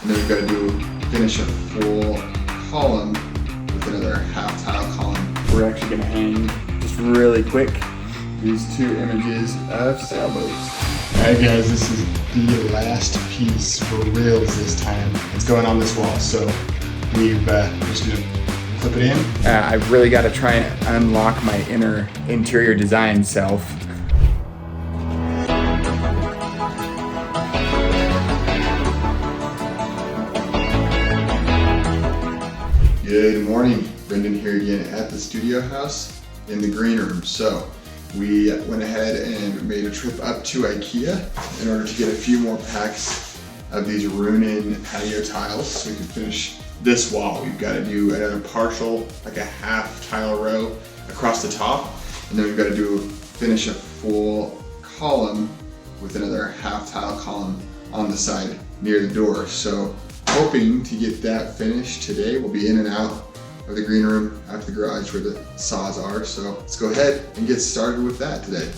And then we've got to finish a full column with another half tile column. We're actually going to hang just really quick these two images of sailboats. Alright guys, this is the last piece for rails this time. It's going on this wall, so we're just going to clip it in. I've really got to try and unlock my inner interior design self. Good morning, Brendan here again at the studio house in the green room. So we went ahead and made a trip up to IKEA in order to get a few more packs of these rune-in patio tiles so we can finish this wall. We've got to do another partial, like a half tile row across the top, and then we've got to finish a full column with another half tile column on the side near the door. So hoping to get that finished today. We'll be in and out of the green room after the garage where the saws are. So let's go ahead and get started with that today.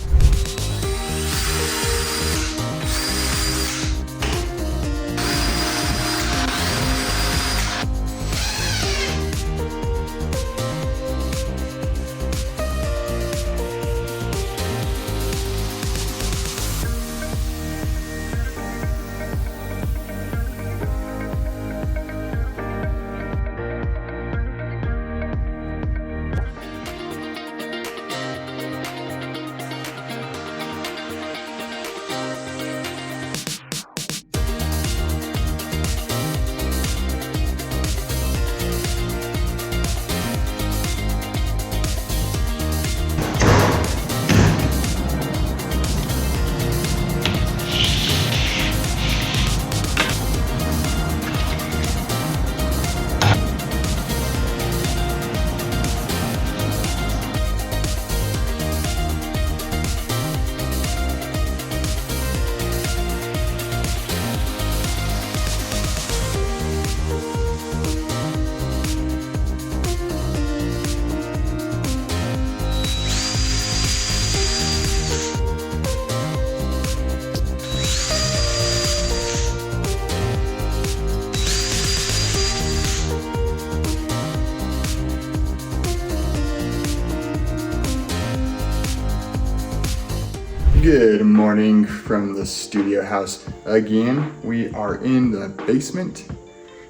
Good morning from the studio house again. We are in the basement.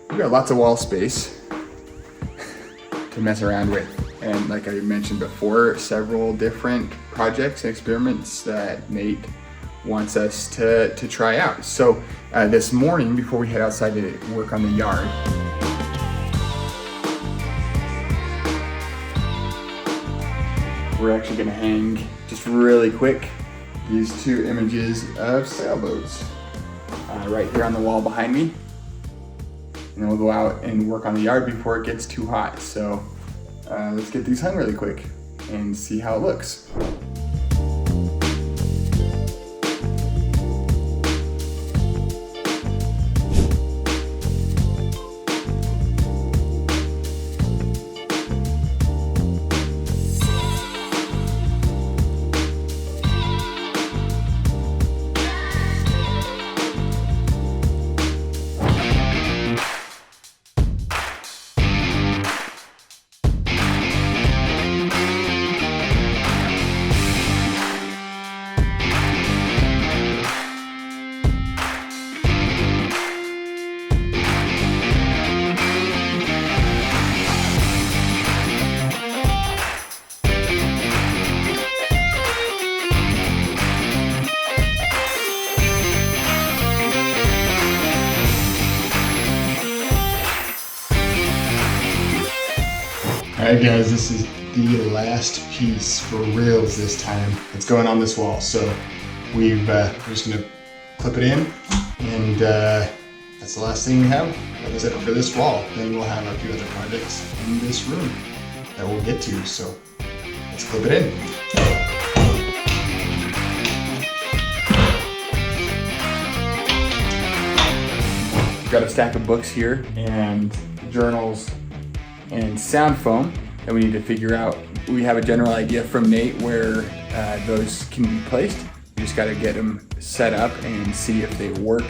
We've got lots of wall space to mess around with. And like I mentioned before, several different projects and experiments that Nate wants us to try out. So this morning, before we head outside to work on the yard, we're actually gonna hang just really quick these two images of sailboats right here on the wall behind me. And then we'll go out and work on the yard before it gets too hot. So let's get these hung really quick and see how it looks. Alright guys, this is the last piece for rails this time. It's going on this wall, so we're just going to clip it in, and that's the last thing we have. Like I said, for this wall. Then we'll have a few other projects in this room that we'll get to, so let's clip it in. We've got a stack of books here and journals and sound foam that we need to figure out. We have a general idea from Nate where those can be placed. We just got to get them set up and see if they work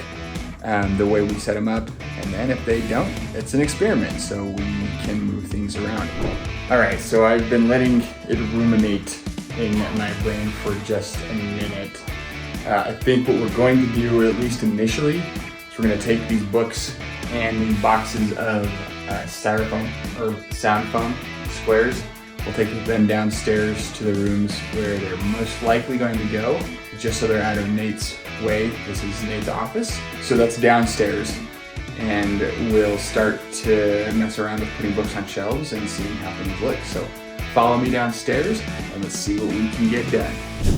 the way we set them up, and then if they don't, it's an experiment, so we can move things around. All right, so I've been letting it ruminate in my brain for just a minute. I think what we're going to do, at least initially, is we're going to take these books and these boxes of styrofoam or sound foam squares. We'll take them downstairs to the rooms where they're most likely going to go, just so they're out of Nate's way. This is Nate's office. So that's downstairs. And we'll start to mess around with putting books on shelves and seeing how things look. So follow me downstairs and let's see what we can get done.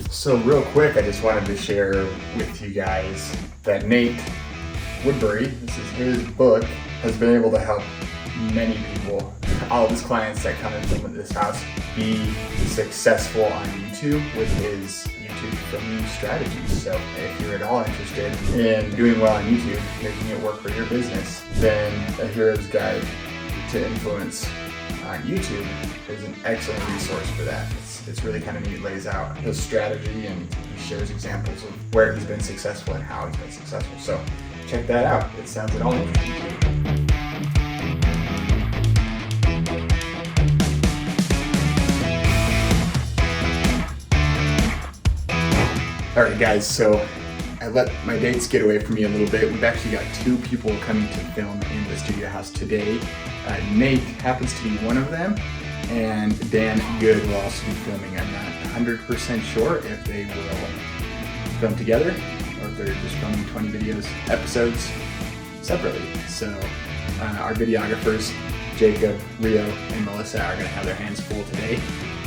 So real quick, I just wanted to share with you guys that Nate Woodbury, this is his book, has been able to help many people, all of his clients that come and film at this house, be successful on YouTube with his YouTube filming strategies. So if you're at all interested in doing well on YouTube, making it work for your business, then A Hero's Guide to Influence on YouTube is an excellent resource for that. It's really kind of neat. It lays out his strategy and he shares examples of where he's been successful and how he's been successful. So check that out. It sounds at all interesting to you. Alright guys, so I let my dates get away from me a little bit. We've actually got 2 people coming to film in the studio house today. Nate happens to be one of them, and Dan Good will also be filming. I'm not 100% sure if they will film together or if they're just filming 20 episodes separately. So our videographers, Jacob, Rio, and Melissa are going to have their hands full today.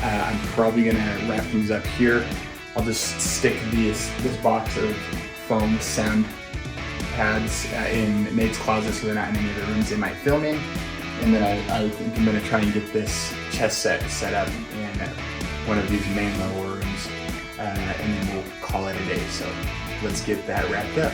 I'm probably going to wrap things up here. I'll just stick this box of foam sound pads in Nate's closet so they're not in any of the rooms they might film in. And then I think I'm going to try and get this chess set up in one of these main level rooms, and then we'll call it a day. So let's get that wrapped up.